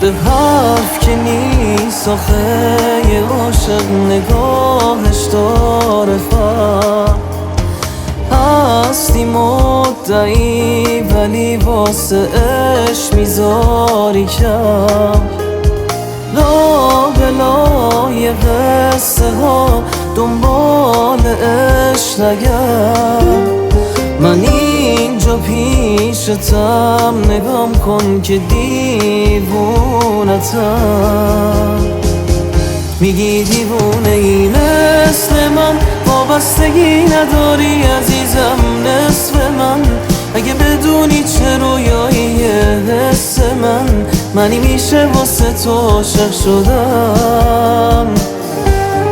به حرف که نیست آخه یه عاشق نگاهش داره فرق. هستی مدعی ولی واسه عشق میذاری کم. لا بلای قصه ها دنبال عشق نگرد. من اینجا پیشتم نگام کن که دیوونتم. میگی دیوونه ای مثل من، وابستگی نداری عزیزم نصف من. اگه بدونی چه رویاییه حس منی میشه واسه تو عاشق شدم.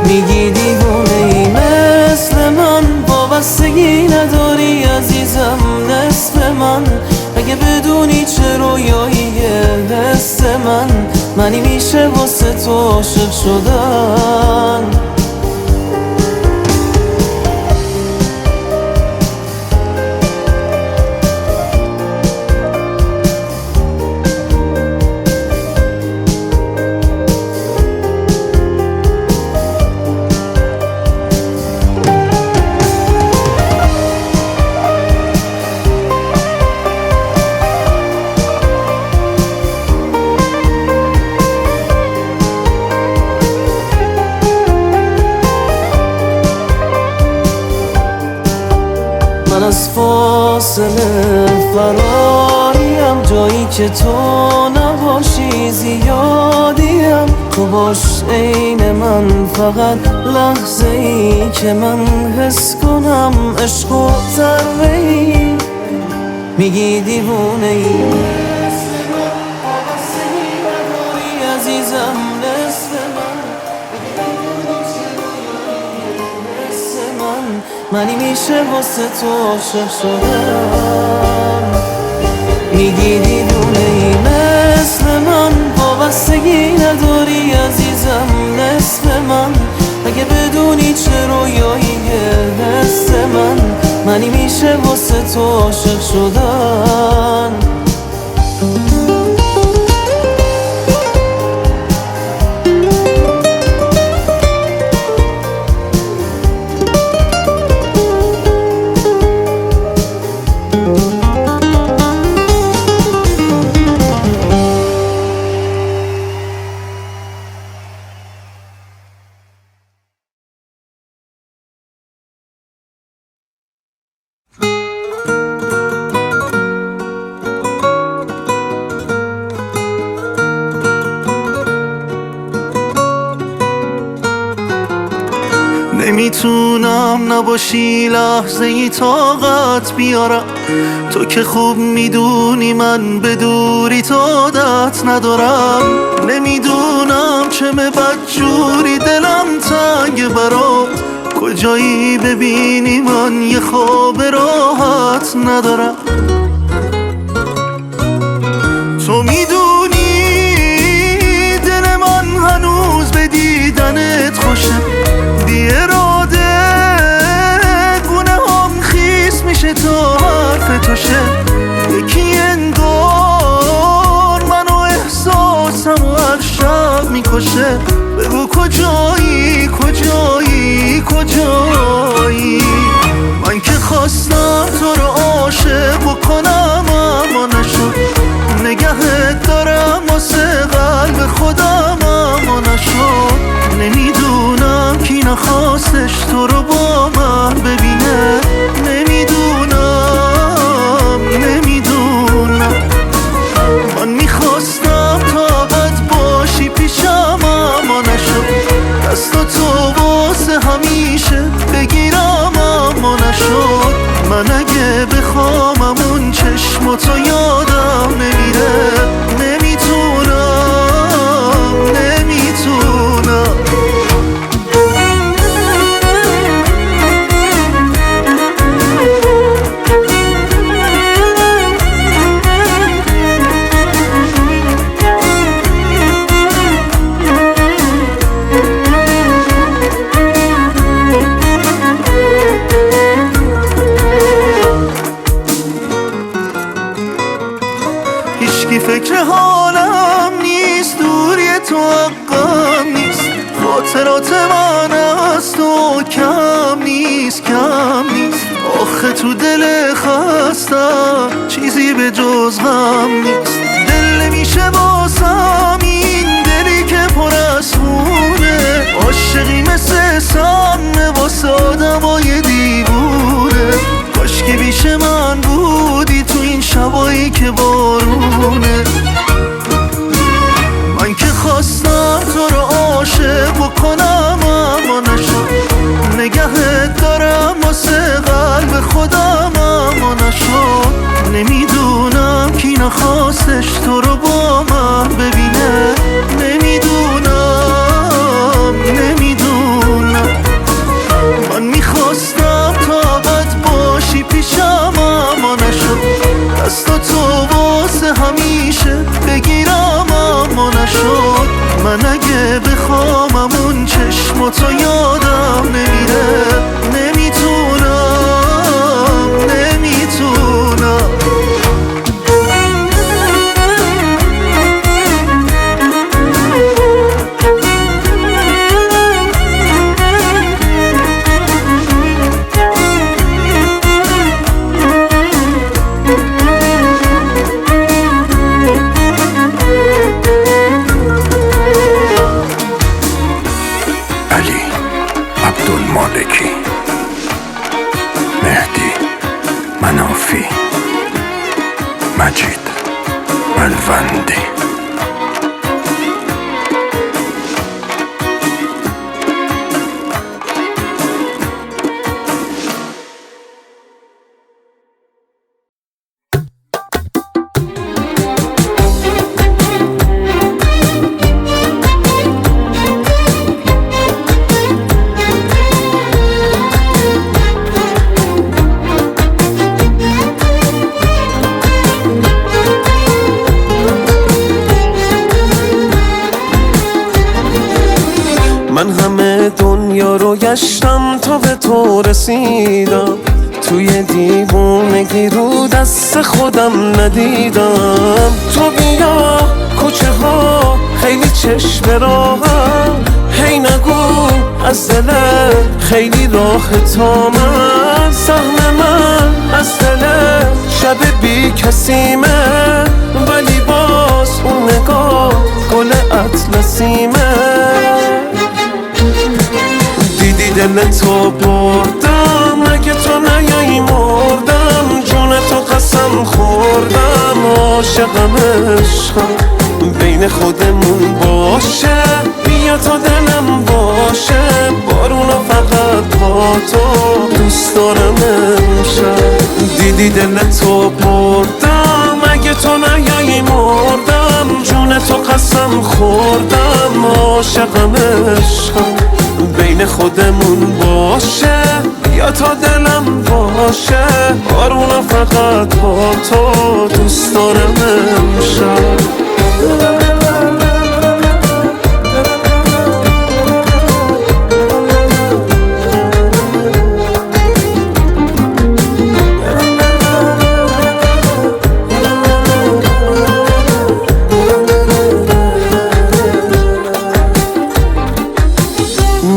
میگی دیوونه ای مثل من، وابستگی نداری عزیزم نصف من. اگه بدونی چه رویاییه حس منی میشه واسه تو عاشق شدم. من از فاصله فراریم، جایی که تو نباشی زیادیم. تو باش عین من، فقط لحظه ای که من حس کنم عشق و ذره ای. میگی دیوونه ای عزیزم نصف منی میشه واسه تو عاشق شدم. میگی دیوونه ای مثل من، وابستگی نداری عزیزم نصف من. اگه بدونی چه رویاییه حس منی میشه واسه تو عاشق شدم. نمیتونم نباشی لحظه ای طاقت بیارم. تو که خوب میدونی من به دوری تو عادت ندارم. نمیدونم چه بدجوری دلم تنگ برات. کجایی ببینی من یه خواب راحت ندارم. تو میدونی دل من هنوز به دیدنت خوشه. بی اراده گونه هم خیس میشه تا حرف تو شه. یکی انگار منو احساسم و هر شب میکشه. بگو کجایی کجایی کجایی. من که خواستم تو رو عاشق بکنم اما نشد. نگهت دارم واسه قلب خودم اما نشد. نمیدونم کی نخواستش تو رو با من ببینه. نمیدونم من میخواستم تا ابد باشی پیشم اما نشد. دستاتو واسه همیشه بگیرم اما نشد. من اگه بخوام اون چشماتو یادم نمیره. نمیتونم هیچکی فکر حالم نیست. نیست، دوری تو حقم نیست. خاطرات من از تو کم نیست، کم نیست. آخه تو دل خستم چیزی به جز غم نیست. دل نمیشه واسم این دلی که پر از خونه. عاشقی مثل سم واسه آدمای دیوونه. کاش که بیش من بودی تو این شبایی که بارونه. من که خواستم تو رو عاشق بکنم اما نشد. نگهت دارم واسه قلب خودم اما نشد. نمیدونم کی نخواستش تو رو با من ببینه. نمیدونم من میخواستم تا ابد باشی پیشم اما نشد. دستاتو واسه همیشه بگیرم اما نشد. من اگه بخوام اون چشماتو یادم نمیره. نمیتونم عبدالمالکی، مهدی منافی، مجید ملوندی. من همه دنیا رو گشتم تا به تو رسیدم. توی دیوونگی رو دست خودم ندیدم. تو بیا کوچه ها خیلی چشم راهم. هی نگو از دل خیلی راه تا من. سهم من از دل شب بی کسیمه. ولی باز اون نگاه گل اطلسیمه. دیدی دل تو بردم، اگه تو نیایی مردم. جون تو قسم خوردم، عاشقم عشقم بین خودمون باشه. بیا تا دلم باشه، بارونو فقط با تو دوست دارم امشب. دیدی دل تو بردم، اگه تو نیایی مردم. جون تو قسم خوردم، عاشقم عشقم بین خودمون باشه. بیا تا دلم باشه، بارونو فقط با تو دوست دارم امشب.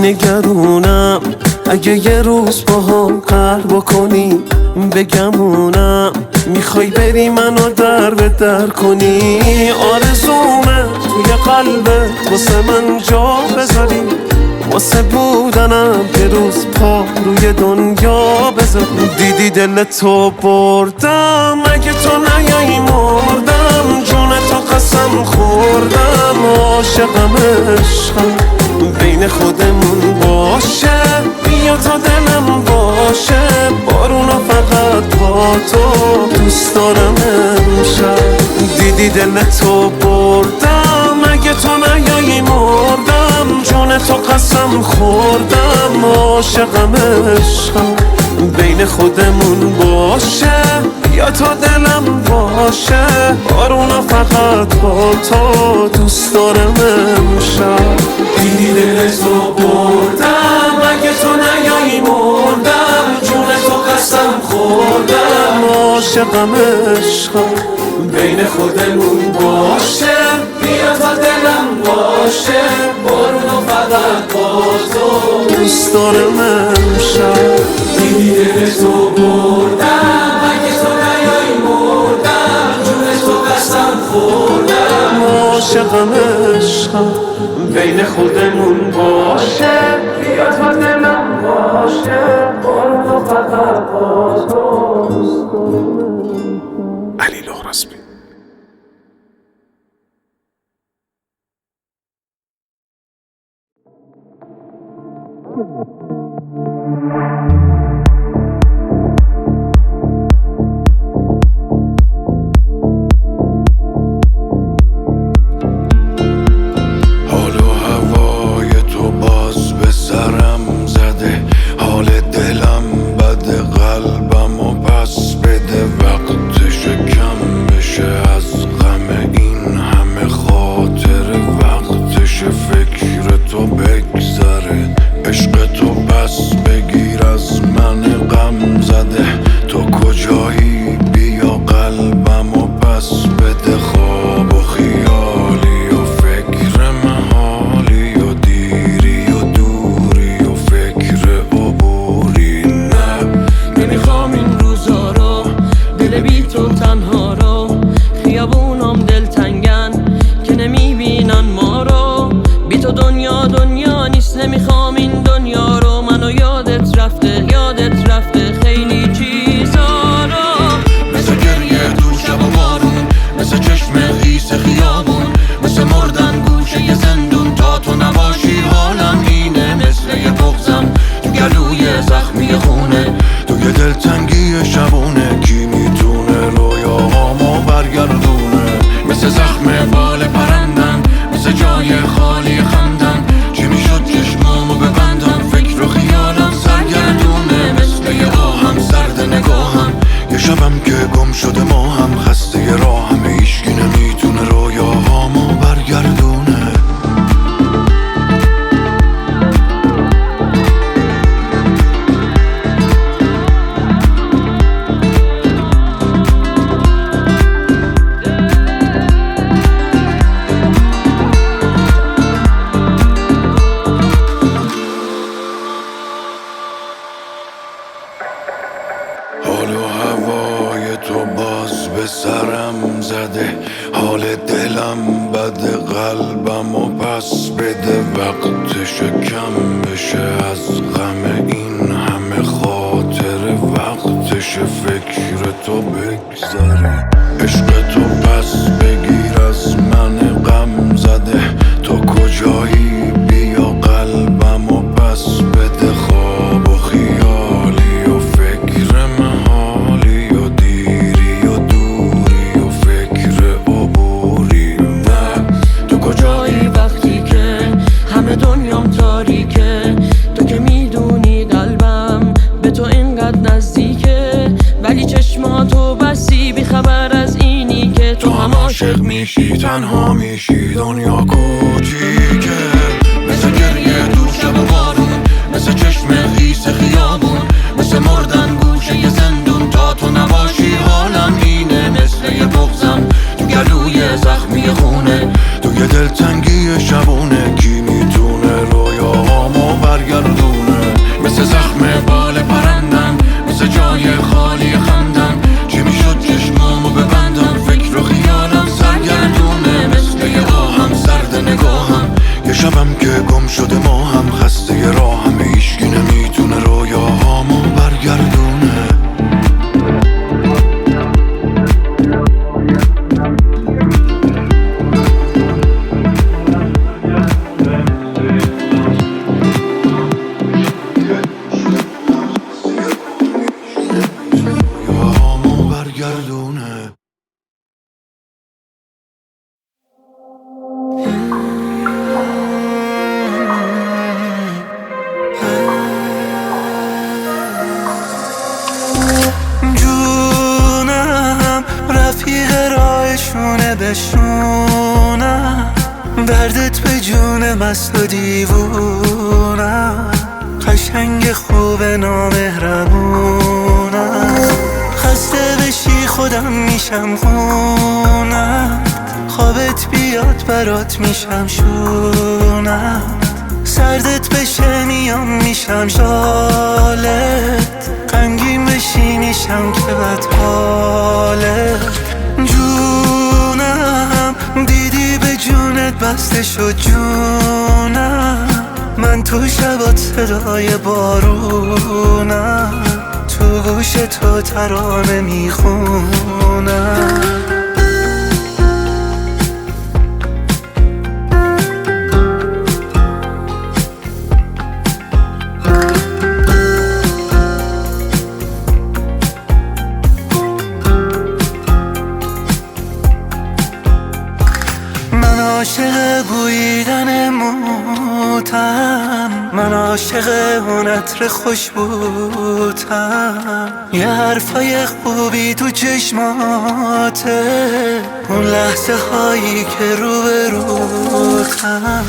نگرونم اگه یه روز با هم قهر بکنی. بگمونم میخوای بری منو در به در کنی. آرزومه توی قلبت واسه من جا بذاری. واسه بودنم یه روز پا روی دنیا بذاری. دیدی دل تو بردم، اگه تو نیایی مردم. جون تو قسم خوردم، عاشقم عشقم بین خودمون باشه. بیا تا دلم باشه، بارونو فقط با تو دوست دارم امشب. دیدی دل تو بردم، اگه تو نیایی مردم. جون تو قسم خوردم، عاشقم عشقم بین خودمون باشه. بیا تا دلم باشه، بارونو فقط با تو دوست دارم امشب. دیدی دل تو بردم، اگه تو نیایی مردم. جون تو قسم خوردم، عاشقم عشقم بین خودمون باشه. بیا تا دلم باشه بارون و فقط با تو دوست دارم امشب دیدی دل تو بردم اگه تو نیایی مردم جون تو قسم خوردم عاشقم عشقم بین خودمون باشه بیا تا دلم باشه بارون و فقط با تو علی لهرسبی. حال و هوای تو باز به سرم زده، حال دلم بده، قلبم و پس بده، وقتش کم بشه از غم این همه خاطر، وقتش فکر تو بگذره، عشق تو پس بگیر از من غم زده، تو کجایی بیا قلبم و پس بده، خواب و خیالی و فکر محالی و دیری و دوری و فکر عبوری. نه نمیخوام این روزا رو، دل بی تو تنها رو، خیابونم دلتنگن که نمیبینن ما رو، بی تو دنیا دنیا نیست، نمیخوام این دنیا رو، منو یادت رفته خیلی چیزا رو، مثل گریه تو شب و بارون، مثل چشم خیس خیابون، مثل مردن گوشه ی زندون، تا تو نباشی حالم اینه، مثل یه بغضم تو گلوی زخمی خونه، تو یه دلتنگی شبونه، کی میتونه رویاهامو برگردونه، مثل زخم بال پرندن، مثل جای خالی خندن، چی میشد چشمامو ببندم، فکر و خیالم سرگردونه، مثل یه آهم سرد نگاهم، یه شبم که گم شده ما هم، خسته ی راهم، هیچکی نمیتونه رویاهامو برگردونه. حال و هوای تو باز به سرم زده، حال دلم بده، قلبم و پس بده، وقتش کم بشه از غم این همه خاطر، وقتش فکر تو بگذره، عشق تو پس بگیر از من غم زده، تو کجایی بیا قلبم و پس بده، خواب و خیالی و فکر محالی و دیری و دوری و فکر عبوری. نه تو کجایی وقتی که همه دنیام تاریکه، تو که میدونی قلبم به تو اینقدر نزدیکه، ولی چشماتو بسی بی خبر از اینی که تو هم عاشق میشی، تنها میشی، دنیا کوچیکه، مثل گریه تو شب و بارون، مثل چشم خیس خیابون، مثل مردن گوشه ی زندون، تا تو نباشی حالم اینه، مثل یه بغضم تو گلوی زخمی خونه، تو یه دلتنگی شبونه، کی میتونه رویاهامو برگردونه، مثل زخم بال پرندن، مثل جای خالی خندن، چی میشد چشمامو ببندم، فکر و خیالم سرگردونه، مثل یه آهم سرد نگاهم، یه شبم که گم شده ما هم، خسته ی راهم، هیچکی نمیتونه رویاهامو برگردونه. رویاهامو برگردونه. جونم رفیق راهشونه بشونم، دردت به جون مست و دیوونم، قشنگ خوب نامهربونم، خسته بشی خودم میشم خونم، خوابت بیاد بیاد برات میشم شونم، سردت بشه میام میشم شالت، غمگین بشی میشم که بد حالت. جونم دیدی به جونت بسته شد جونم، من تو شبات صدای بارونم، تو گوش تو ترانه میخونم. من عاشق بویدن موتم، من عاشق اون عطر خوشبوتم، یه حرفای خوبی تو چشماته، اون لحظه هایی که روبروتم.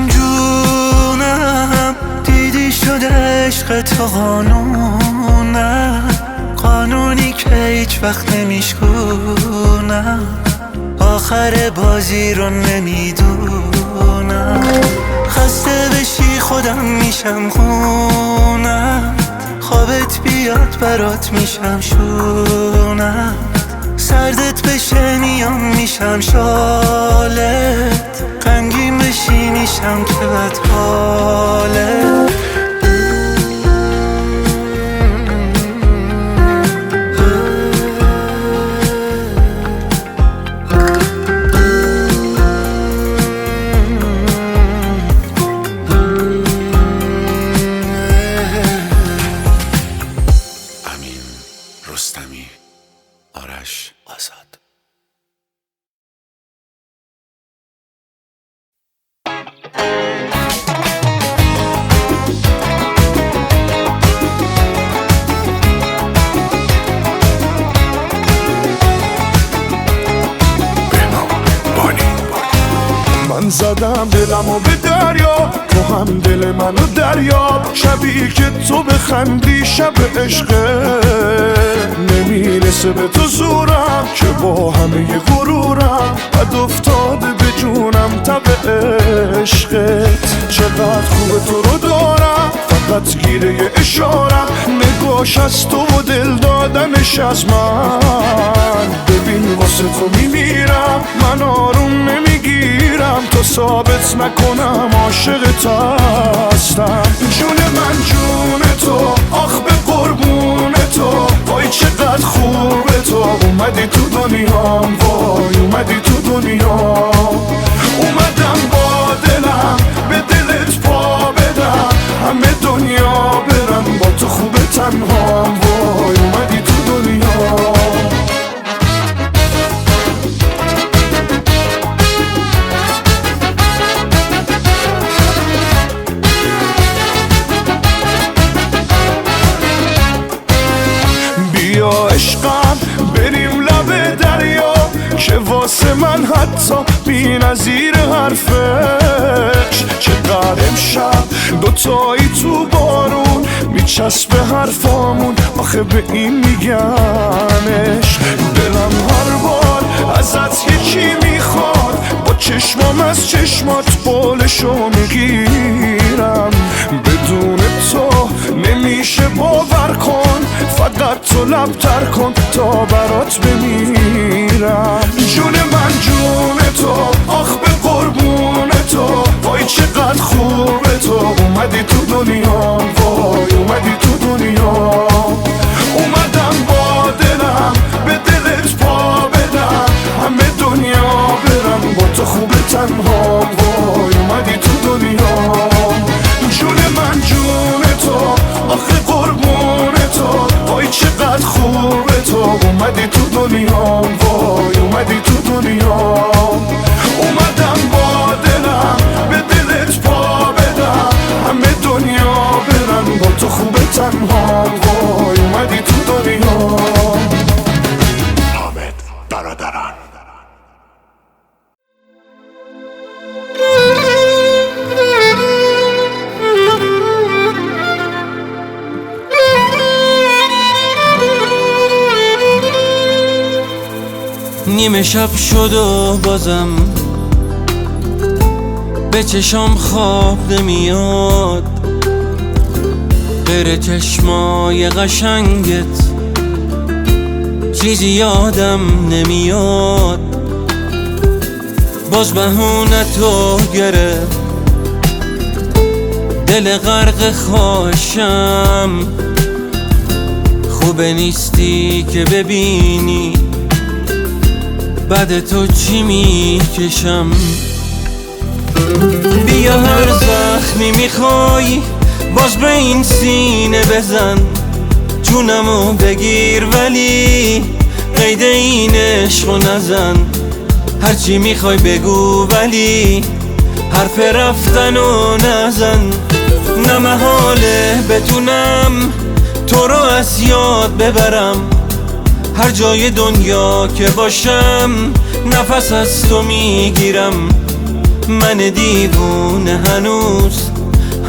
جونم دیدی شده عشق تو قانونم، قانونی که هیچ وقت نمیشکونم، آخر بازی رو نمیدونم. خسته بشی خودم میشم خونم، خوابت بیاد برات میشم شونم، سردت بشه میام میشم شالت، غمگین بشی میشم که بد حالت. رستمی، آرش آزاد. من زدم دلمو به دریا، تو هم دل منو دریاب، شبی که تو بخندی شب عشقه، نمیرسه به تو زورم که با همه غرورم، بد افتاده به جونم تب عشقت. چقدر خوبه تو رو دارم، فقط گیره یه اشارم، نگاش از تو و دل دادنش از من. ببین واسه تو میمیرم، من آروم نمیگیرم تا ثابت نکنم عاشقت هستم. جون من جون تو، آخ به قربون تو، وای چقدر خوبه تو، اومدی تو دنیام، وای اومدی تو دنیام. اومدم با دلم به دلت پا بدم، همه دنیا برم با تو خوبه تنهام، وای اومدی تو دنیام. بیا عشقم بریم لب دریا، که واسه من حتی بی نظیر حرفش. چقدر امشب دوتایی تو بارون میچسبه حرفامون، آخه به این میگنش. دلم هر بار ازت یکی میخواد، با چشمام از چشمات بالشو میگیرم. بدون تو نمیشه باور کن، فقط تو لبتر کن تا برات بمیرم. جون من جون تو، آخ به قربون تو، وای چقدر خوبه تو، اومدی تو دنیا، وای اومدی تو دنیا. اومدم با دلم به دلت پا بدم، همه دنیا برم با تو خوبه تنها، وای اومدی تو دنیا. جون من جون تو، آخه قربون تو، وای چقدر خوبه تو، اومدی تو دنیا، وای اومدی تو دنیا. اومدم با دلم به دلت پا بدم، همه دنیا برن با تو خوبه تنها، وای اومدی تو دنیا. حامد برادران. نیمه شب شد و بازم به چشام خواب نمیاد غیر چشمای قشنگت چیزی یادم نمیاد. باز بهونتو گرفت دل غرق خواهشم، خوبه نیستی که ببینی بعد تو چی میکشم. بیا هر زخمی میخوای باز به این سینه بزن، جونمو بگیر ولی قید این عشقو نزن. هرچی میخوای بگو ولی حرف رفتنو نزن. نه محاله بتونم تو رو از یاد ببرم، هر جای دنیا که باشم نفس از تو میگیرم. من دیوونه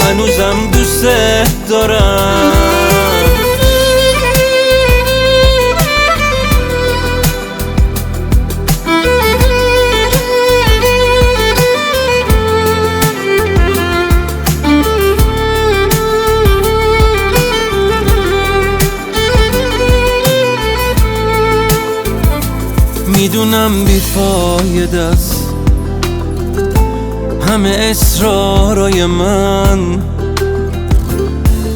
هنوزم دوست دارم. میدونم بیفایده است همه اصرارای من،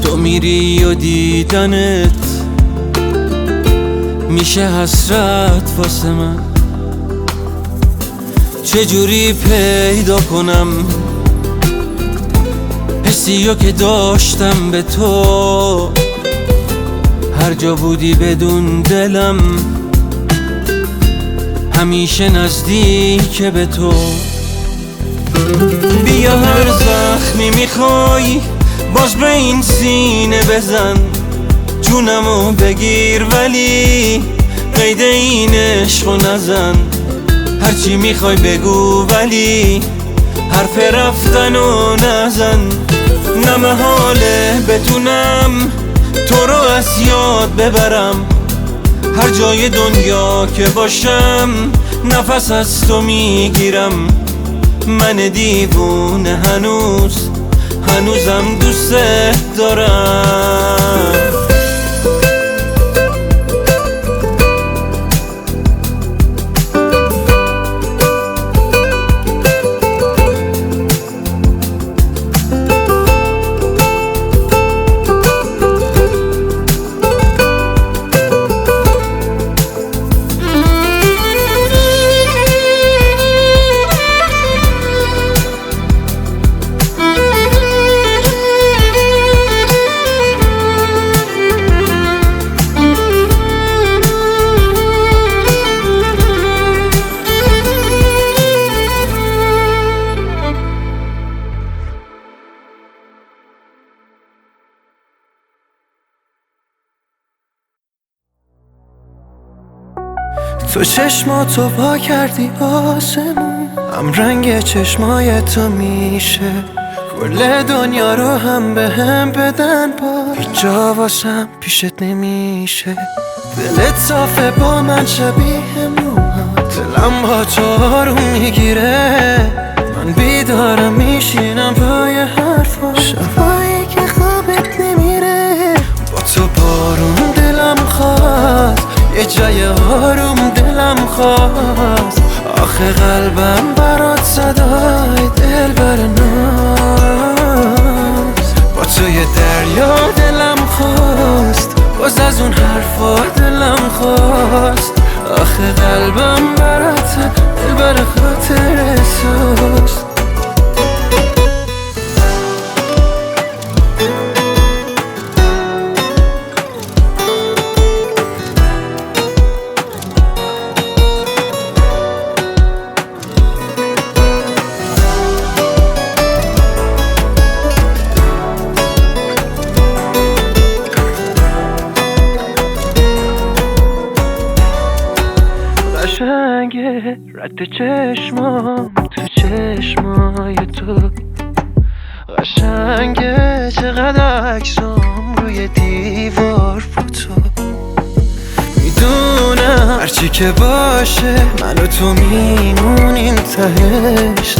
تو میری و دیدنت میشه حسرت واسه من. چجوری پیدا کنم حسیو که داشتم به تو، هر جا بودی بدون دلم همیشه نزدیک به تو. بیا هر زخمی میخوای باز به این سینه بزن، جونمو بگیر ولی قید این عشقو نزن. هرچی میخوای بگو ولی حرف رفتنو نزن. نه محاله بتونم تو رو از یاد ببرم، هر جای دنیا که باشم نفس از تو میگیرم. من دیوونه هنوزم دوست دارم. تو چشماتو وا کردی آسمون، هم رنگ چشمای تو میشه کل دنیا رو هم به هم بدن. با هیچ جا واسم پیشت نمیشه. دلت صافه با من شبیه موهات، دلم با تو آروم میگیره. من بیدارم میشینم پای حرفات، شبایی که خوابت نمیره. با تو بارون دلم خواست، یه جای آروم دلم خواست. آخه قلبم برات صدای دل بر ناز. با تو یه دریا دلم خواست، باز از اون حرفا دلم خواست. آخه قلبم برات دل بر خاطر سوست. رد چشمام تو چشمای تو قشنگه، چقدر عکسام روی دیوار فوتو. میدونم هرچی که باشه من و تو میمونیم تهش.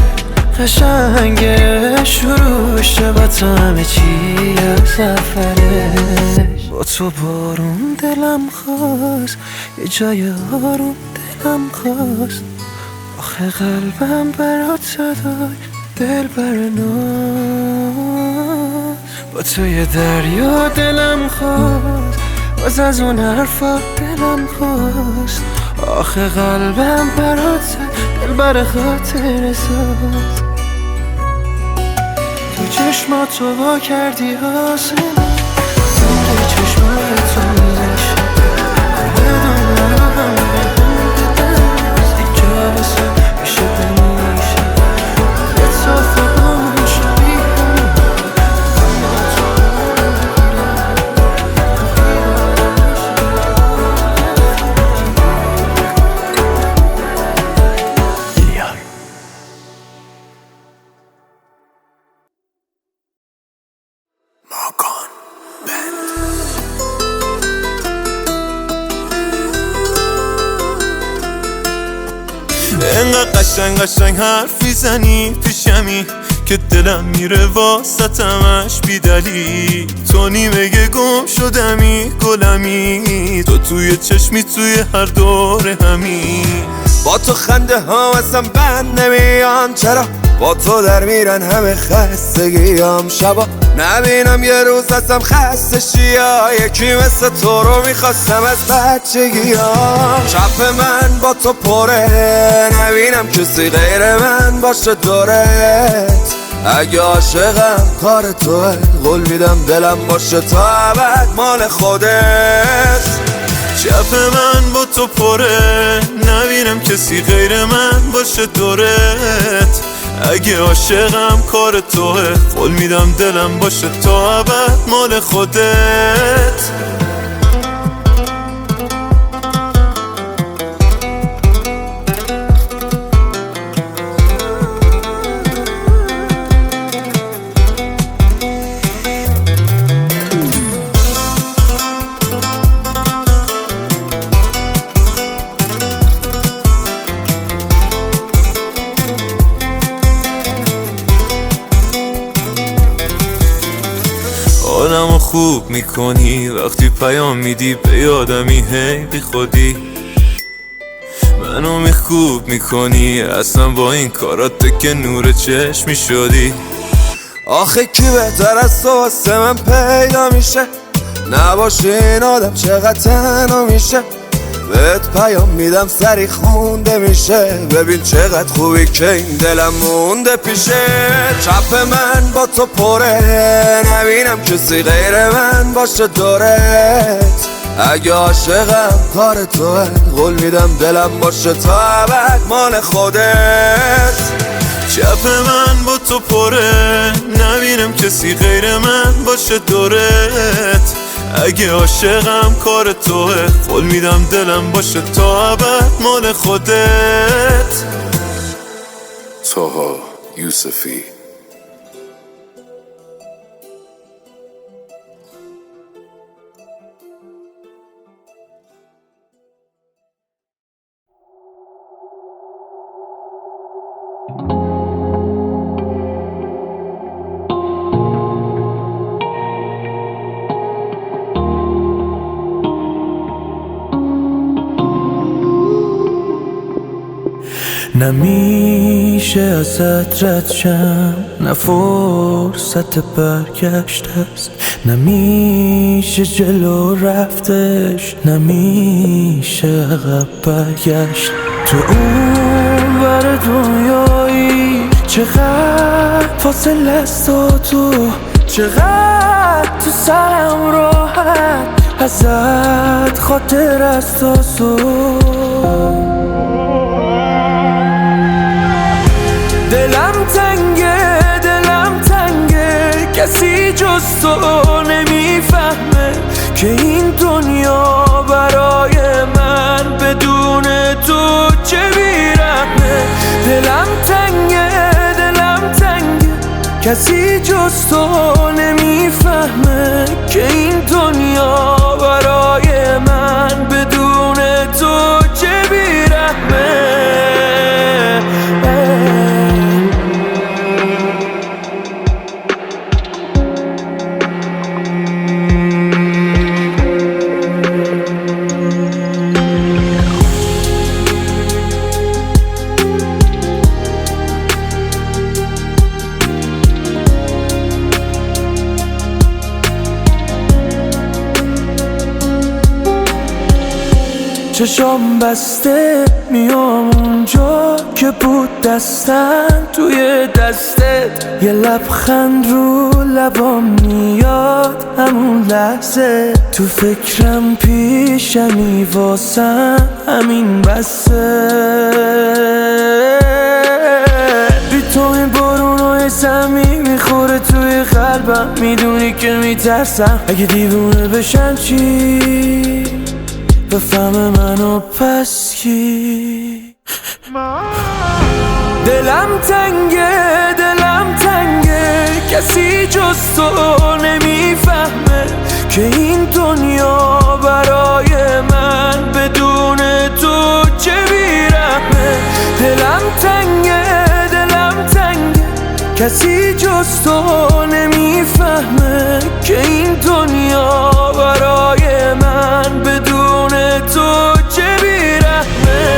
قشنگه شروع شه با تو همه چی سفرش. با تو بارون دلم خواست، یه جای آروم دلم خواست. آخه قلبم برات صدای دل برناز. با تو یه دریا دلم خواست، باز از اون حرفا دلم خواست. آخه قلبم برات صد دل بر خاطر ساز. تو چشماتو وا کردی آسمان، زنگ چشماتو میشه بدونم دیگه واسه میشه بمیشه. اتصافه همون شبیه انقدر قشنگ حرفی زنی پیشمی که دلم میره واسطمش بیدلی. تو نیمه گم شدمی گلمی، تو توی چشمی توی هر دور همی. با تو خنده ها ازم بند نمیان، چرا با تو در میرن همه خستگیام. شبا نبینم یه روز ازم خسته شیا، یکی مثل تو رو میخواستم از بچگیام. شب من با تو پره، نبینم کسی غیر من باشه دورت. اگه عاشقم کار توه، قول میدم دلم باشه تا ابد مال خودت. شب من با تو پره، نبینم کسی غیر من باشه دورت. اگه عاشقم کار توه، قول میدم دلم باشه تا ابد مال خودت. حالمو خوب میکنی وقتی پیام میدی به یادمی هی بی خودی. منو میخوب میکنی اصلا با این کارات که نور چشمی شدی. آخه کی بهتر از تو واسه من پیدا میشه، نباشه این آدم چقدر تنها میشه. بهت پیام میدم سری خونده میشه، ببین چقدر خوبی که این دلم مونده پیشه. چپ من با تو پره، نبینم کسی غیر من باشه دورت. اگه عاشقم کار توه، قول میدم دلم باشه تا ابد مال خودت. چپ من با تو پره، نبینم کسی غیر من باشه دورت. اگه عاشقم کار توه، قول میدم دلم باشه تا ابد مال خودت. طه یوسفی. نمیشه ازت رد شم، نه فرصت برگشت است. نمیشه جلو رفتش، نمیشه عقب برگشت. تو اون ور دنیایی چقدر فاصله است و تو چقدر تو سرم راحت ازت خاطر است و دلم تنگه کسی جز تو نمیفهمه که این دنیا برای من بدون تو چه بیرحمه. دلم تنگه کسی جز تو نمیفهمه که این دنیا برای من بدون تو چه بیرحمه. چشام بسته میام اونجا که بود دستن توی دستت، یه لبخند رو لبام میاد همون لحظه، تو فکرم پیشمی واسم همین بسه. بی تو این بارونای زمین میخوره توی قلبم، میدونی که میترسم اگه دیوونه بشم چی بفهم منو پس کی. دلم تنگه کسی جز تو نمیفهمه که این دنیا برای من بدون تو چه بیرحمه. دلم تنگه کسی جز تو نمیفهمه که این دنیا برای من بدون تو چه بیرحمه.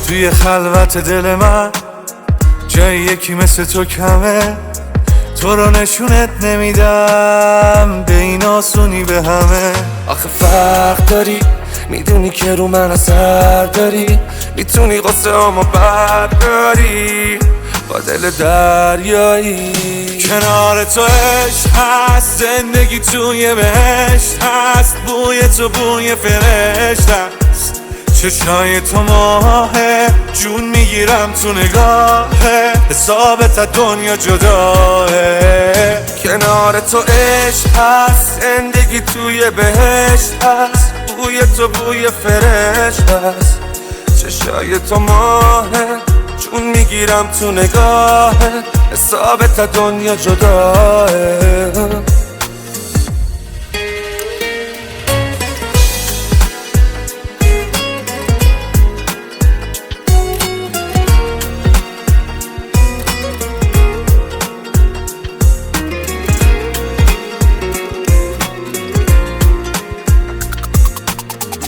توی خلوت دل من جای یکی مثل تو کمه، تو رو نشونت نمیدم به این آسونی به همه. آخه فرق داری، میدونی که رو من اثر داری، میتونی قصه همو برداری با دل دریایی. کنار تو عشق هست، زندگی توی بهشت هست، بوی تو بوی فرشته است، چشای تو ماهه، جون میگیرم تو نگاهه، حسابت از دنیا جداه. کنار تو عشق هست، زندگی توی بهشت هست، بوی تو بوی فرشته است، چشای تو ماهه، جون میگیرم تو نگاهه، حسابت از دنیا جداه.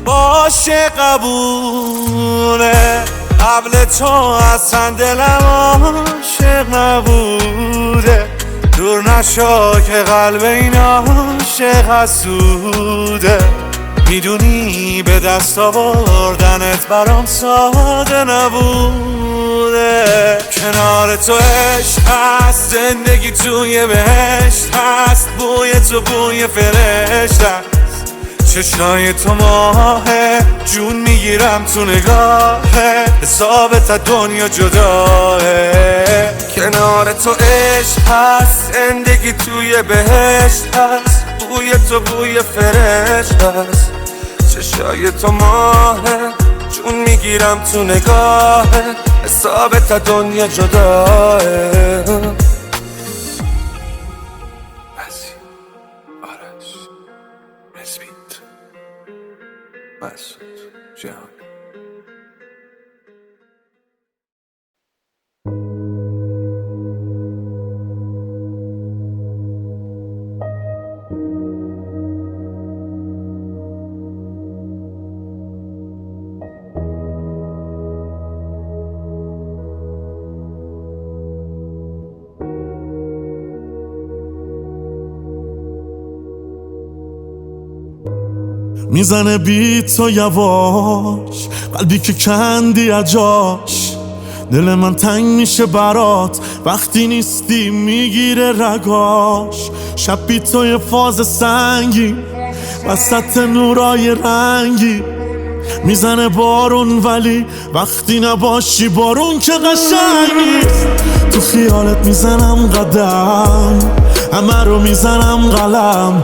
باشه قبوله، قبل تو اصلا دلم عاشق نبوده، دور نشو که قلب این عاشق حسوده. میدونی به دست آوردنت برام ساده نبوده. کنار تو عشق هست، زندگی توی بهشت هست، بوی تو بوی فرشته است، چشای تو ماهه، جون میگیرم تو نگاهه، حسابت از دنیا جداه. کنار تو عشق هست، زندگی توی بهشت هست، بوی تو بوی فرشته است، چشای تو ماهه، جون میگیرم تو نگاهه، حسابت از دنیا جداه. میزنه بیت تو یواش، قلبی که کندی اجاش، دل من تنگ میشه برات وقتی نیستی میگیره رگاش. شب بی تو یه فاز سنگی وسط نورای رنگی، میزنه بارون ولی وقتی نباشی بارون که قشنگی. تو خیالت میزنم قدم، همه رو میزنم قلم،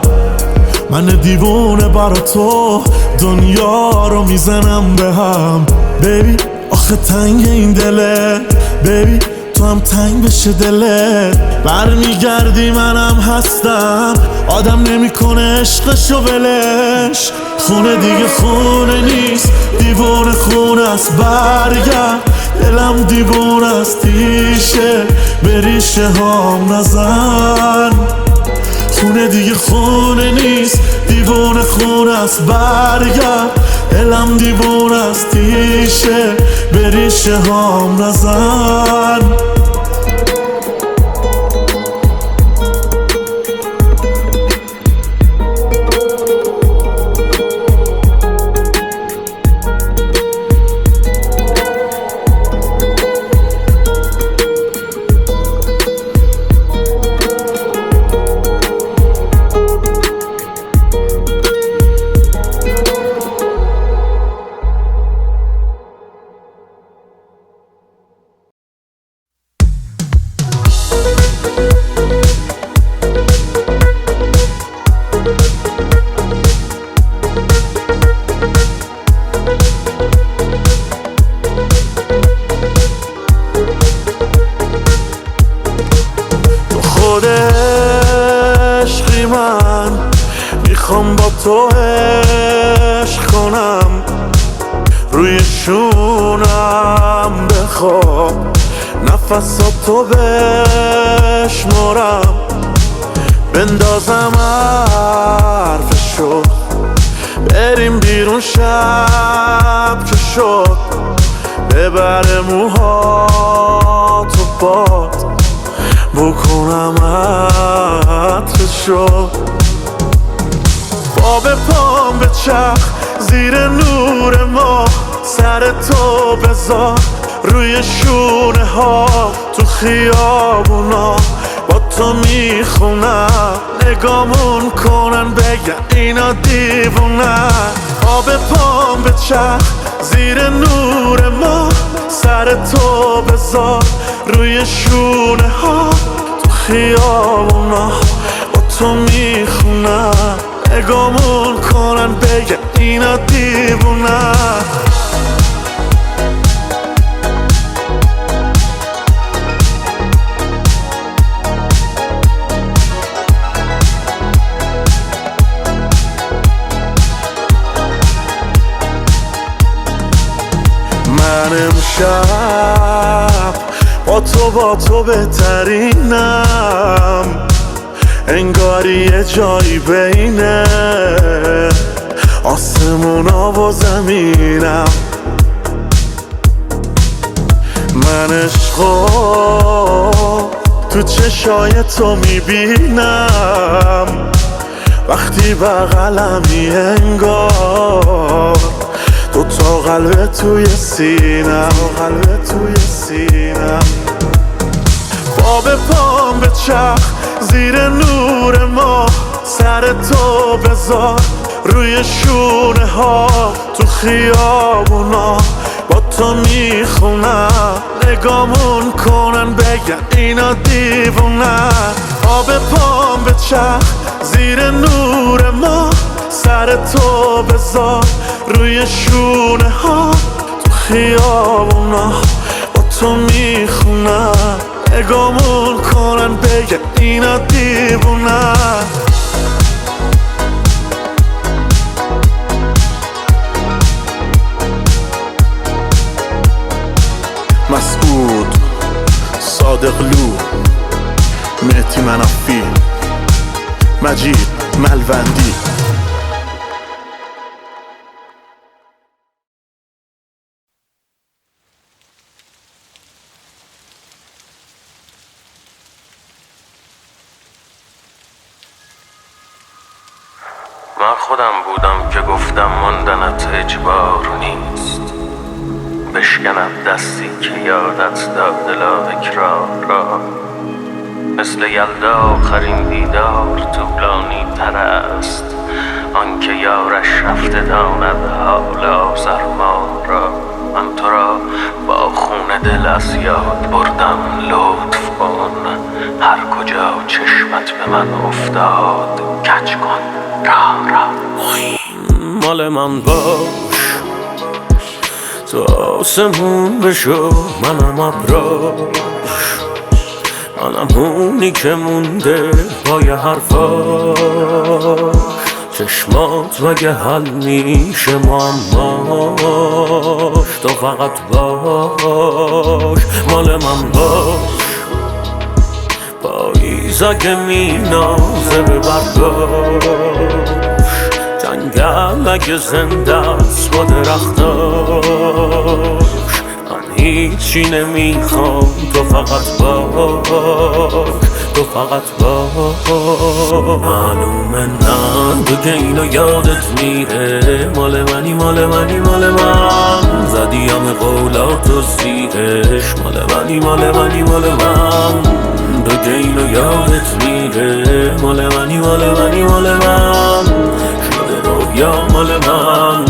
من دیوونه برا تو دنیا رو میزنم به هم. بیبی آخه تنگ این دله، بیبی تو هم تنگ بشه دلت. برمیگردی منم هستم، آدم نمیکنه عشقشو ولش. خونه دیگه خونه نیست، دیوونه خونه است. برگرد دلم دیوونه است، تیشه به ریشه هام نزن. خونه دیگه خونه نیست، دیوونه خونه است. برگرد دلم دیوونه است، تیشه به ریشه هام نزن. میخوام با تو عشق کنم، روی شونم بخواب، نفساتو بشمارم، بندازم حرفشو، بریم بیرون شب که شد، ببره موهاتو باد، بکنم عطرشو. با به پام به چرخ زیر نور ما، سر تو بذار روی شونه ها، تو خیابونا با تو میخونم، نگامون کنن بگن اینا دیوونن. با به پام به چرخ زیر نور ما، سر تو بذار روی شونه ها، تو خیابونا با تو میخونم، نگامون کنن بگه اینا دیوونن. من امشب با تو بهترینم، انگاری یه جایی بینه آسمونا و زمینم. من عشقو تو چشای تو میبینم، وقتی بغلمی انگار دو تا قلب توی سینم، با به پام به چرخ زیر نور ما، سر تو بذار روی شونه ها، تو خیابونا با تو میخونم، نگامون کنن بگن اینا دیوونن. با به پام به چرخ زیر نور ما، سر تو بذار روی شونه ها، تو خیابونا با تو میخونم، نگامون کنن بگه اینا دیوونن. مسعود صادقلو، مهدی منافی، مجید ملوندی. من خودم بودم که گفتم ماندنت اجبار نیست، بشکنم دستی که یادت داد دل اکرار را. مثل یلدا آخرین دیدار طولانی تر است، آنکه یارش رفته داند حال آزرما را. من تو را با خون دل از یاد بردم، لطف کن هر کجا چشمت به من افتاد کج کن. مال من باش تو آسمون بشو منم ابراش منم اونی که مونده پای حرفاش چشمات مگه حل میشه معماش تو فقط باش مال من باش پاییز اگه مینازه به برگاش جنگل اگه زنده است با درختاش من هیچی نمیخوام تو فقط باش تو فقط باش معلومه نه دیگه اینو یادت میره مال منی مال منی مال من زدی همه قولاتو زیرش مال منی مال منی مال من دیگه اینو یادت میره مال منی مال منی مال من شده رویا مال من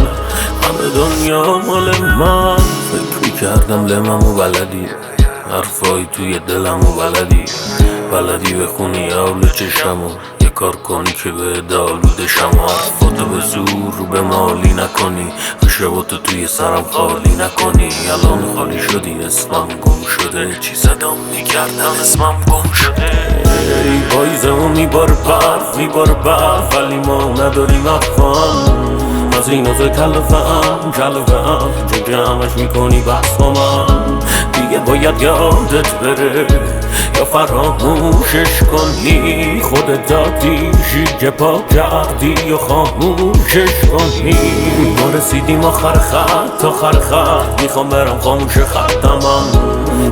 همه دنیا مال من فکر میکردم لممو بلدی حرفای توی دلمو بلدی بخونی اول چشمو یه کار کنی که به دالوده شما حرفاتو به زور رو به مالی نکنی خشباتو توی سرم خالی نکنی الان خالی شدی اسمم گم شده چی صدام میکردم اسمم گم شده ای پاییزمو میباره برف ولی ما نداریم افهم از این از کلفم چه جمعش میکنی بحث با من دیگه باید یادت بره یا فراموشش کنی خودت دادیشی که پا کردی یا خاموشش کنی ما رسیدیم آخر خط میخوام برم خاموش خطم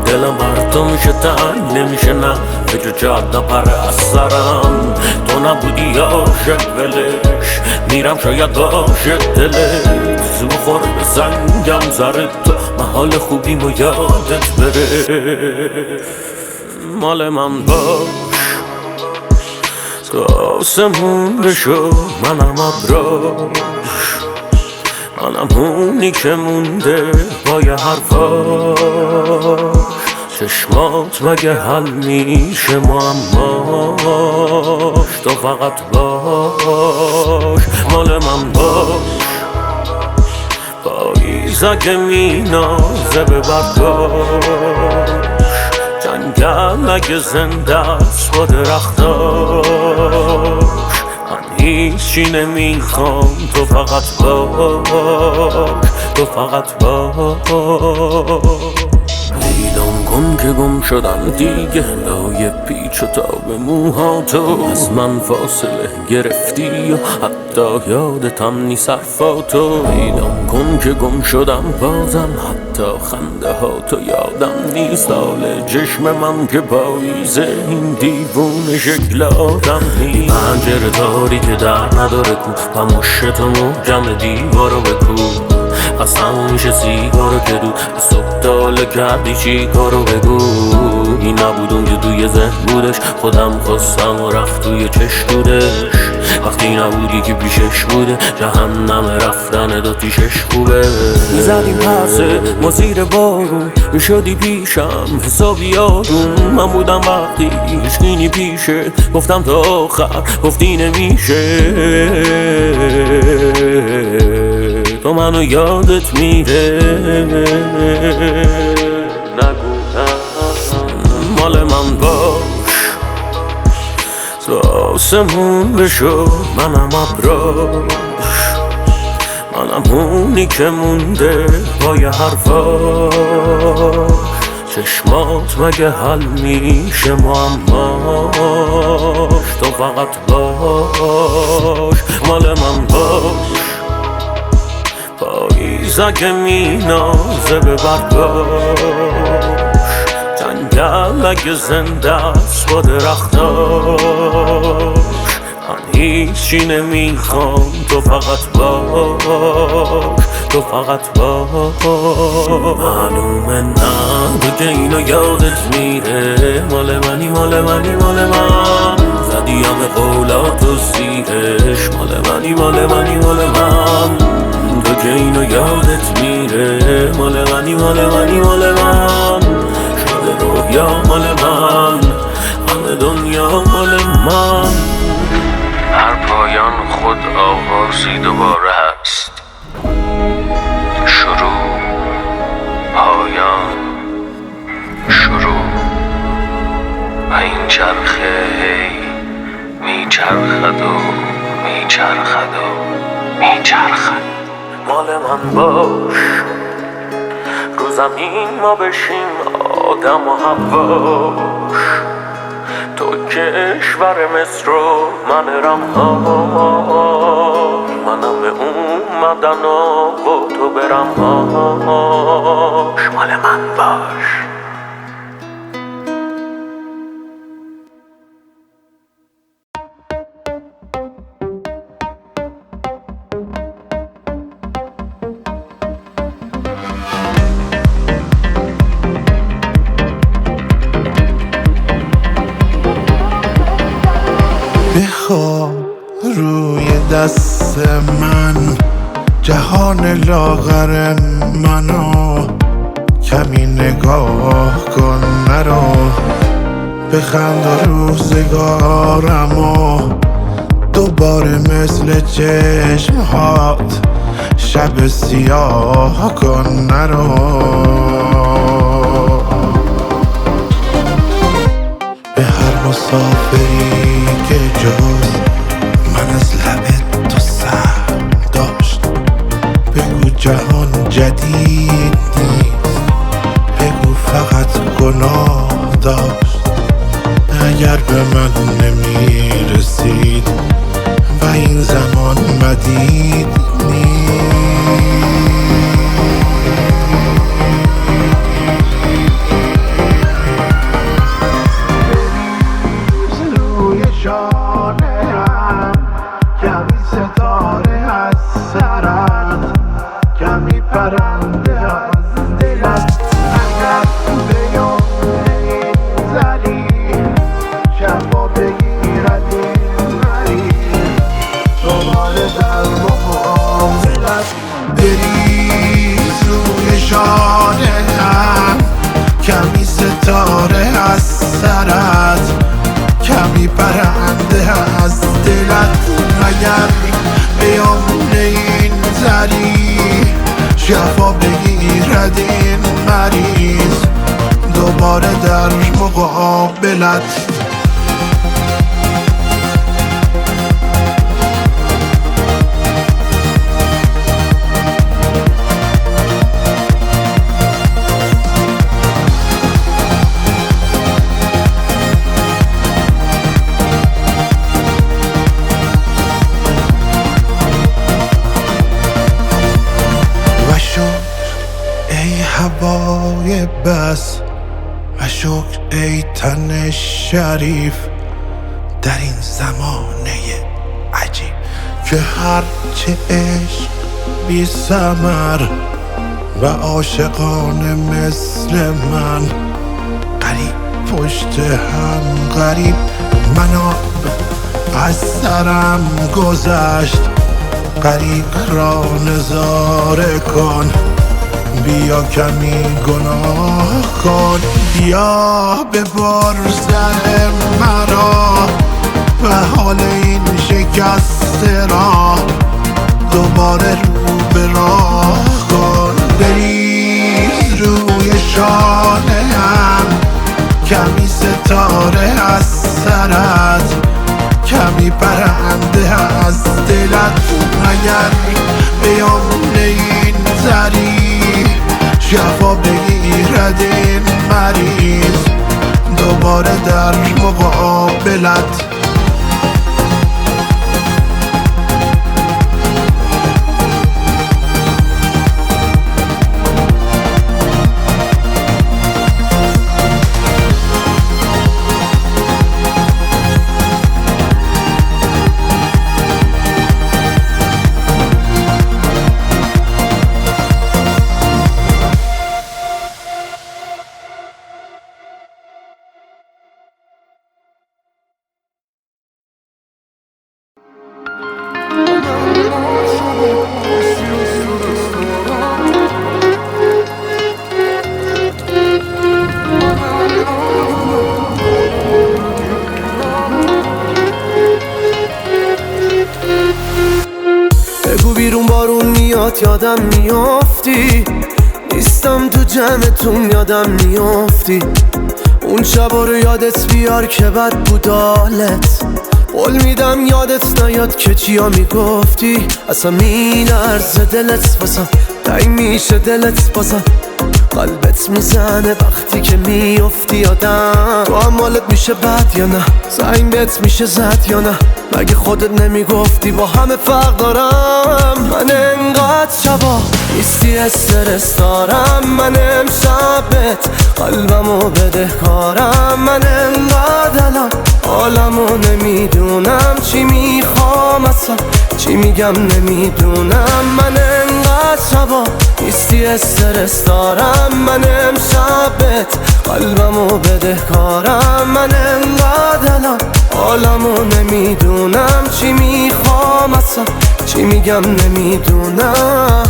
دلم بر تو میشه تنگ نمیشه نه فکر جاد نپره از سرم تو نبودی عاشق ولش میرم شاید باشه دلت زو خور به سنگم زرد تو محال خوبیم و یادت بره مال من باش تو آسمون بشو منم ابراش منم اونی که مونده پای حرفاش چشمات مگه حل میشه معماش تو فقط باش مال من باش پاییز اگه مینازه به برگاش جنگل اگه زنده است با درختاش من هیچی نمیخوام تو فقط باش تو فقط باش پیدام کن که گم شدم دیگه لای پیچ و تاب موهاتو از من فاصله گرفتی و حتی یادتم نیست حرفاتو پیدام کن که گم شدم بازم حتی خنده هاتو یادم نیست حال چشم من که پاییزه این دیوونه شکل آدم نیست پنجره داری که در نداره کو پموشتو محکم دیوارو بکو از همون میشه سیگارو که دود به صبح تاله کردی چی کارو بگو این نبودم که توی ذهن بودش خودم خواستم و رفت توی چشمودش وقتی نبودی که پیشش بوده جهنم رفتن داتیشش خوبه میزدیم پسه ما زیر بارون میشدی پیشم حسابی آروم من بودم وقتی هیچکی پیشه گفتم تا آخر گفتی نمیشه تو منو یادت میره نگو مال من باش تو آسمون بشو منم ابراش منم اونی که مونده پای حرفاش چشمات مگه حل میشه معماش تو فقط باش مال من باش پاییز اگه مینازه به برگاش جنگل اگه زنده است با درختاش من هیچی نمیخوام تو فقط باش تو فقط باش معلومه نه دیگه اینو یادت میره مال منی مال منی مال من زدی همه قولاتو زیرش مال منی مال منی مال من تو که اینو یادت میره مال منی مال منی مال من شده رویا مال من همه دنیا مال من هر پایان خود آغازی دوباره هست. شروع، پایان، شروع و این چرخه هی میچرخد و میچرخد و میچرخد. مال من باش، رو زمین ما بشیم آدم و حواش. تو کشور مصر و من رمهاش، منم اومدن و تو برمهاش. مال من باش. بخواب روی دست من، جهان لاغر منو کمی نگاه کن مرا. بخند و روزگارمو دوباره مثل چشمهات شب سیاه کن مرا. به هر مسافری که جز من از لب تو سر داشت، بگو جهان جدید نیست، بگو فقط گناه داشت. اگر به من نمی رسید و این زمان مدید نیست. روی شانه‌ام کمی ستاره از سرت، کمی پرنده از دلت. اگر به یاد این زری شفا بگیرد این مریض، دوباره در مقابلت. بریز روی شانه‌ام کمی ستاره از سرت، کمی پرنده از دلت. اگر بیام این زری شفا بگیرد این مریض، دوباره در مقابلت. ای هوای بس و شکر ای تن شریف، در این زمانه عجیب که هرچه عشق بی ثمر و عاشقان مثل من غریب پشت هم غریب. منو از سرم گذشت، غریق را نظاره کن، بیا کمی گناه کن. بیا ببر سر مرا و حال این شکسته را دوباره رو به راه کن. بریز روی شانه‌ام کمی ستاره از سرت، کمی پرنده از دلت. اگر بیام این زری شفا بگیرد این مریض، دوباره در مقابلت. میاد یادم میافتی، نیستم تو جمعتون یادم میافتی. اون شبا رو یادت بیار که بد بود حالت، قول میدم یادت نیاد که چیا میگفتی. اصلا میلرزه دلت بازم، تنگ میشه دلت بازم، قلبت میزنه وقتی که میافتی یادم. تو هم حالت میشه بد یا نه؟ زنگ بهت میشه زد یا نه؟ مگه خودت نمیگفتی با همه فرق دارم؟ من انقدر شبا نیستی استرس دارم، من امشبت قلبمو بدهکارم. من انقدر الان حالمو نمیدونم، چی میخوام اصلا چی میگم نمیدونم. من انقدر شبا نیستی استرس دارم، من امشبت قلبمو بدهکارم. من انقدر الان حالمو نمیدونم، چی میخوام اصلا چی میگم نمیدونم.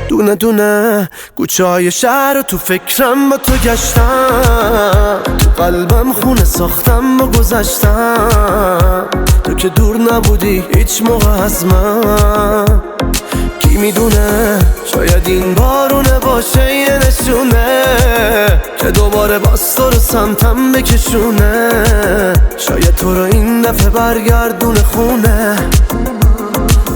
دونه دونه کوچه های شهر رو تو فکرم با تو گشتم، تو قلبم خونه ساختم با گذشتم. تو که دور نبودی هیچ موقع از من، کی میدونه شاید این بارونه باشه یه نشونه که دوباره باز تو رو سمتم بکشونه. شاید تو رو این دفعه برگردونه خونه.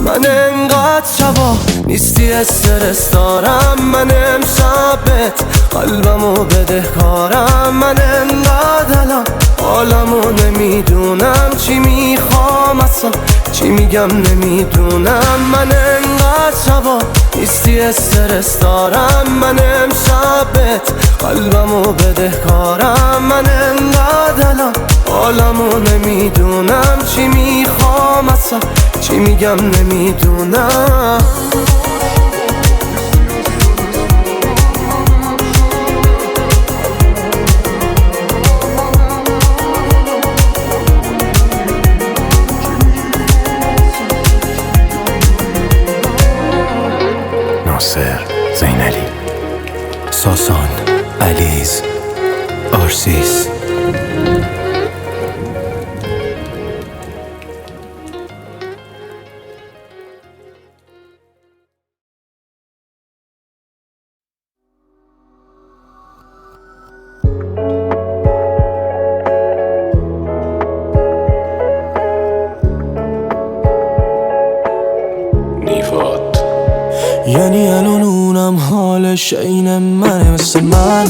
من انقدر شبا نیستی استرس دارم، من امشبت قلبمو بدهکارم. من انقدر الان حالمو نمیدونم، چی میخوام اصلا چی میگم نمیدونم. من انقدر شبا نیستی استرس دارم، من امشبت قلبمو بدهکارم. من انقدر الان حالمو نمیدونم، چی میخوام اصلا چی میگم نمیدونم. ناصر زینالی، ساسان علیز، آرسیس. یعنی الان اونم حالش عین منه، مثل من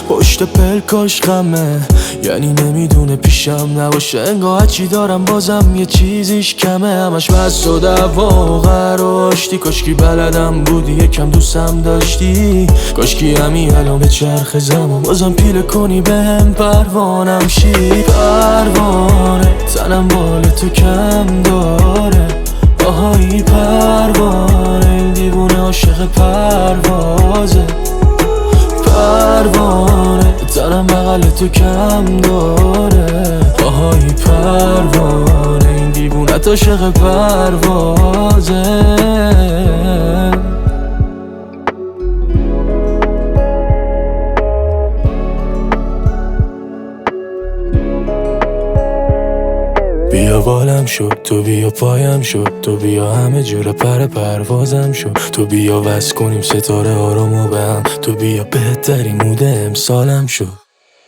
پشت پلکاش غمه. یعنی نمیدونه پیشم نباشه، انگاه هرچی دارم بازم یه چیزیش کمه. همش بس و دعوا و قراشتی، کاشکی بلدم بودی یکم دوستم داشتی. کاشکی همین الان به چرخ زمان بازم پیله کنی بهم پروانم شی. پروانه تنم بال تو کم داره، آهایی پروانه این دیوونه عاشق پروازه. پروانه تنم بغل تو کم داره، آهایی پروانه این دیوونه عاشق پروازه. بیا بالم شد، تو بیا پایم شد، تو بیا همه جور پروازم شد. تو بیا وصل کنیم ستاره آرامو به هم، تو بیا بهترین مود امسالم شد.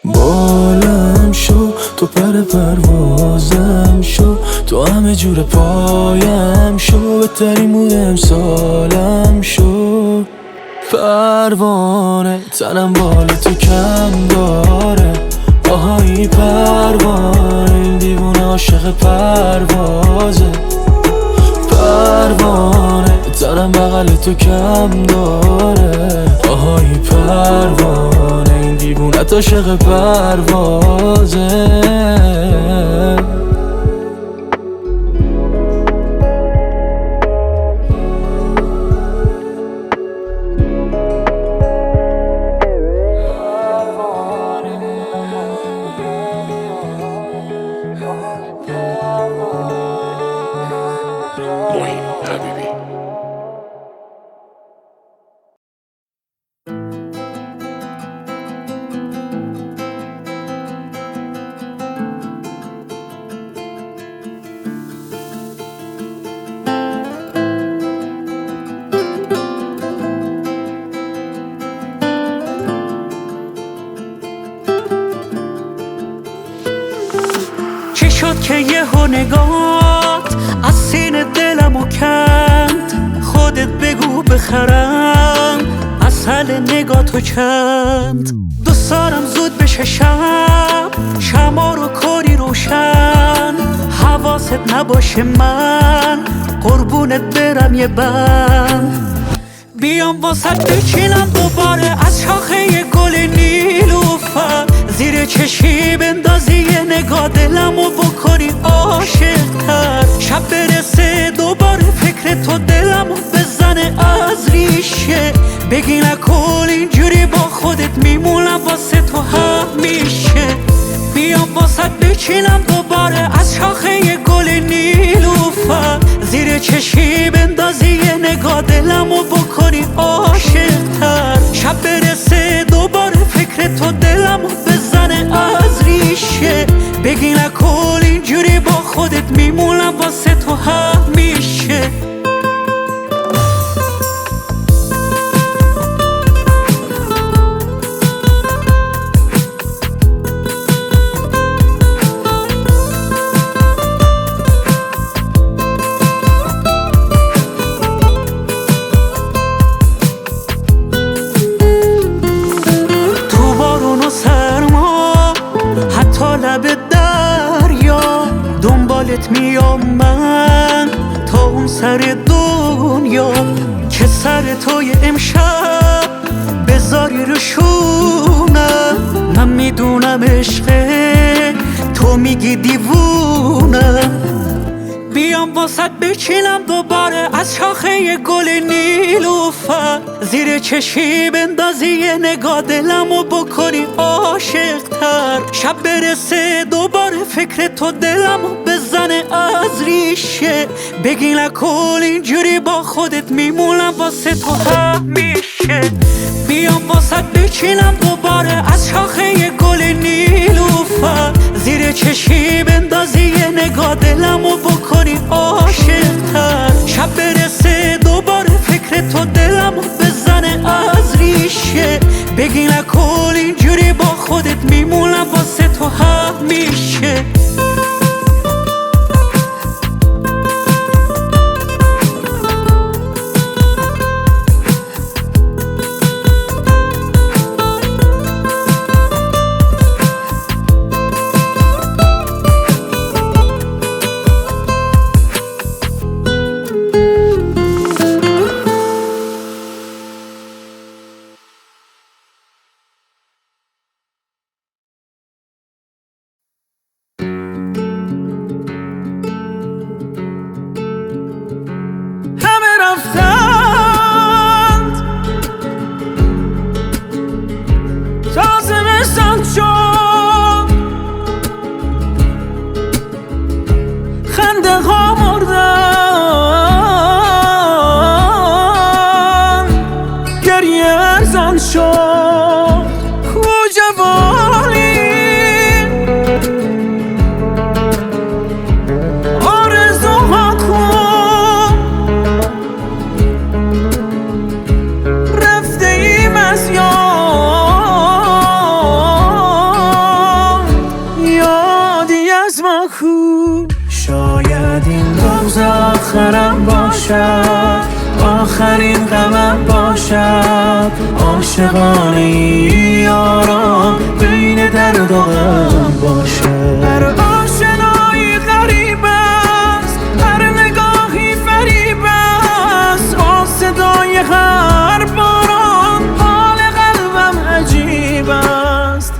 بالم شد تو پروازم شد، تو همه جور پایم شد، بهترین مود امسالم شد. پروانه تنم بال تو کم داره، آهایی پروانه این دیوونه عاشق پروازه. پروانه تنم بغل تو کم داره، آهایی پروانه این دیوونه عاشق پروازه. محیط حبیبی. شد که یهو نگات از سینه دلمو کند؟ خودت بگو بخرم اصل نگاتو چند؟ دوست دارم زود بشه شب، شما رو کاری روشن، حواست نباشه من قربونت برم یه بند. بیام واسط بچینم دوباره از شاخه گل نیلوفر، زیر چشی بندازی یه نگاه دلمو بکنی عاشق‌تر. شب برسه دوباره فکر تو دلمو بزنه از ریشه، بگی نکن اینجوری با خودت میمونم واسه تو همیشه. بیام واسط بچینم دوباره از شاخه گل نیلوفر، زیر چشی بندازی یه نگاه دلمو بکنی عاشق‌تر. شب برسه دوباره فکر تو دلمو بزنه از ریشه، بگی نکن اینجوری با خودت میمونم واسه تو همیشه. میام من تا اون سر دنیا که سر توی امشب بذاری رو شونم. من میدونم عشقه تو میگی دیوونم. بیام واسط بچینم دوباره از شاخه گل نیلوفر، زیر چشی بندازی یه نگاه دلمو بکنی عاشق‌تر. شب برسه دوباره فکر تو دلمو بزنه از ریشه، بگی نکن اینجوری با خودت میمونم واسه تو همیشه. بیام واسط بچینم دوباره از شاخه گل نیلوفر، زیر چشی بندازی یه نگاه دلمو بکنی عاشق‌تر. شب برسه دوباره فکر تو دلمو بزنه از ریشه، بگی نکن اینجوری با خودت میمونم واسه تو همیشه. شاید این روز آخرم باشد، آخرین غمم باشد. عاشقانه یارم بین درد و غم باشد. هر آشنایی غریب است، هر نگاهی فریب است. با صدای هر باران حال قلبم عجیب است.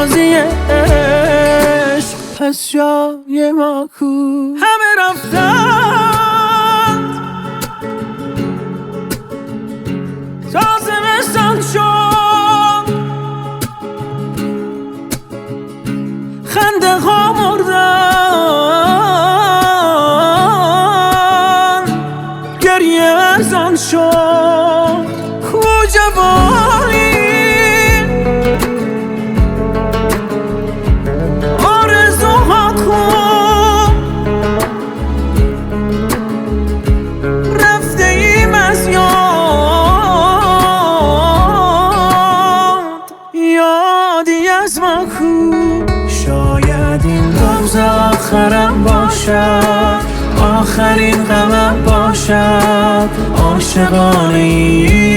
بازی عشق، پس جای ما کو؟ همه رفتند تا زمستان شد، خنده ها مردن، گریه ارزان شد. کو جوانی آرزوها کو؟ رفته ایم از یادی از ما کو؟ شاید این روز آخرم باشد، آخرین غمم باشد، عاشقانه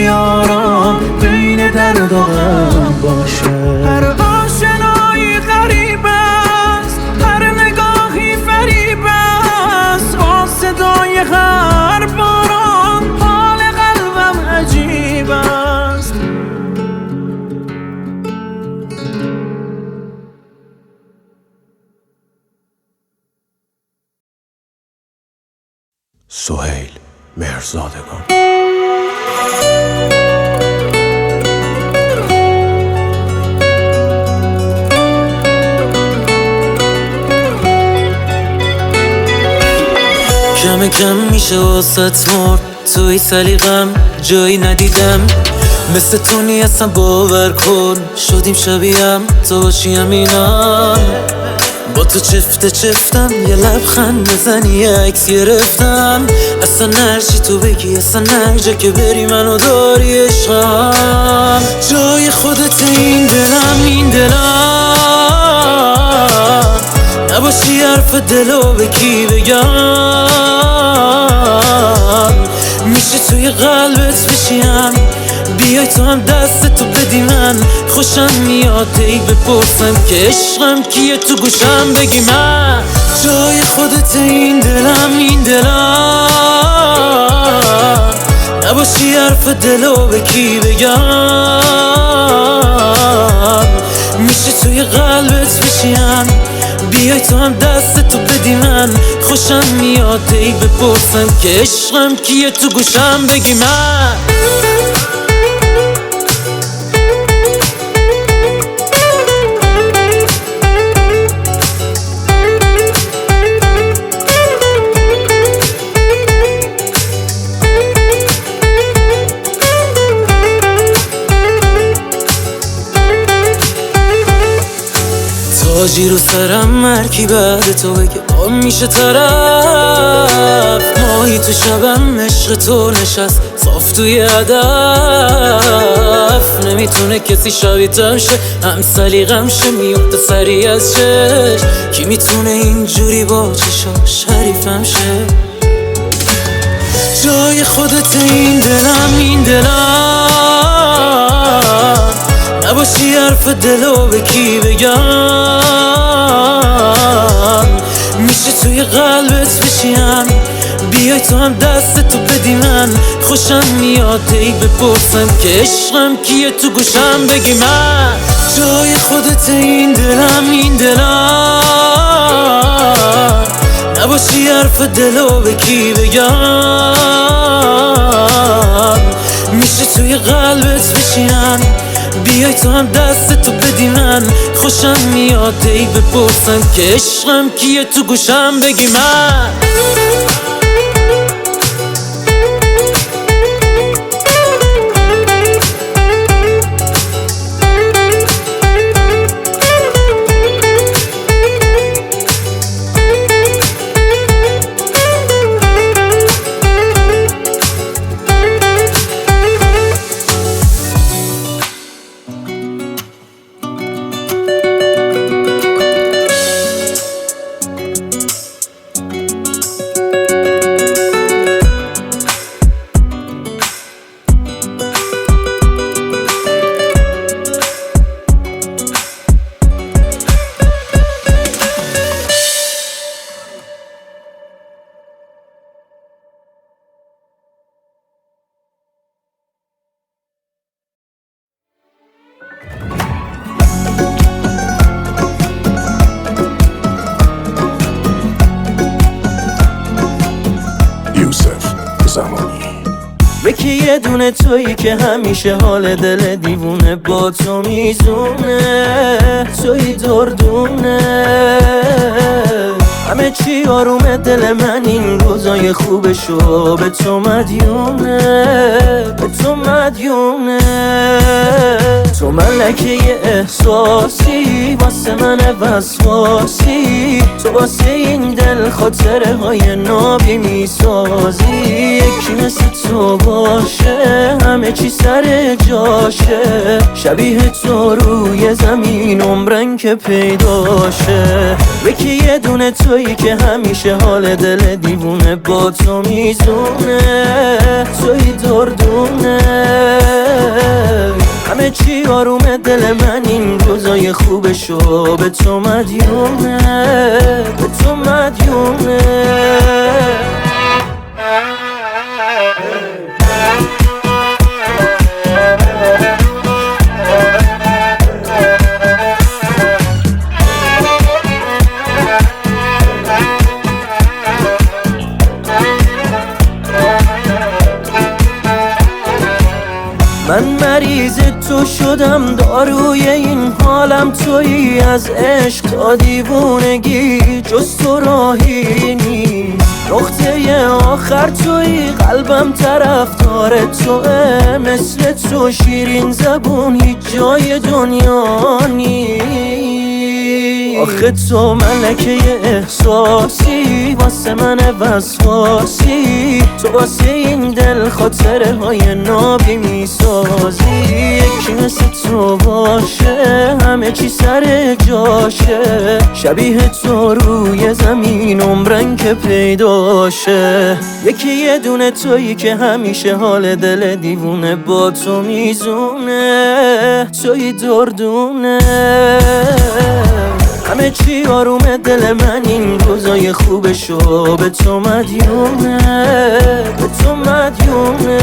یاران بین درد و غم باشد. هر آشنایی غریب است، هر نگاهی فریب است، با صدای هر باران حال قلبم عجیب است. سهیل مهرزادگان. کم کم میشه واسط مرد، توی سلیقم جایی ندیدم، مثل تو نیستم باور کن، شدیم شبیهم تو باشی همینم. با تو چفتم یه لبخند بزنی یه عکس گرفتم، اصلا هرچی تو بگی، اصلا هر جا که بری منو داری عشقم. جای خودت این دلم نباشی حرف دلو به کی بگم، میشه توی قلبت بشیم، بیای تو هم دستتو بدی من، خوشم میاد ای بپرسم که عشقم کیه، تو گوشم بگی من. جای خودت این دلم نباشی حرف دلو به کی بگم، میشه توی قلبت بشیم، بیای تو هم دستتو بدی من، خوشم میاد ای بپرسم که عشقم کیه، تو گوشم بگی من. تاجی رو سرم مرکی بعد تو بگه آن میشه طرف، ماهی تو شبم عشق تو نشست صاف توی هدف، نمیتونه کسی شبیه‌تم شه، هم سلیقم شه، میفته سری از چشم، کی میتونه اینجوری با چشاش حریفم شه. جای خودت این دلم نباشی حرف دلو به کی بگم، میشه توی قلبت بشیم، بیای تو هم دستتو بدی من، خوشم میاد ای بپرسم که عشقم کیه، تو گوشم بگی من. جای خودت این دلم نباشی حرف دلو به کی بگم، میشه توی قلبت بشیم، بیای تو هم دستتو بدی من، خوشم میاد ای بپرسم که عشقم کیه، تو گوشم بگی من. یه دونه تویی که همیشه حال دل دیوونه با تو میزونه، تویی دردونه، همه چی آرومه دل من این روزای خوبشو به تو مدیونه، به تو مدیونه. تو ملکه احساسی واسه من وسواسی، تو واسه این دل خاطره های نابی میسازی. یکی مثل تو باشه همه چی سر جاشه، شبیه تو روی زمین عمرن که پیداشه. یکی یه دونه تویی که همیشه حال دل دیوونه با تو میزونه، تویی دردونه، همه چی آرومه دل من این روزای خوبشو به تو مدیونه، به تو مدیونه. من مریض تو شدم، داروی این حالم تویی، از عشق تا دیوونگی جز تو راهی نیست. نقطه آخر تویی، قلبم طرفدار توه، مثل تو شیرین زبون هیچ جای دنیا نیست. آخه تو ملکه احساسی واسه من وسواسی، تو واسه این دل خاطره های نابی میسازی. یکی مثل تو باشه همه چی سر جاشه، شبیه تو روی زمین عمرن که پیداشه. یکی یه دونه تویی که همیشه حال دل دیوونه با تو میزونه، تویی دردونه، همه چی آرومه دل من این روزای خوبشو به تو مدیونه، به تو مدیونه.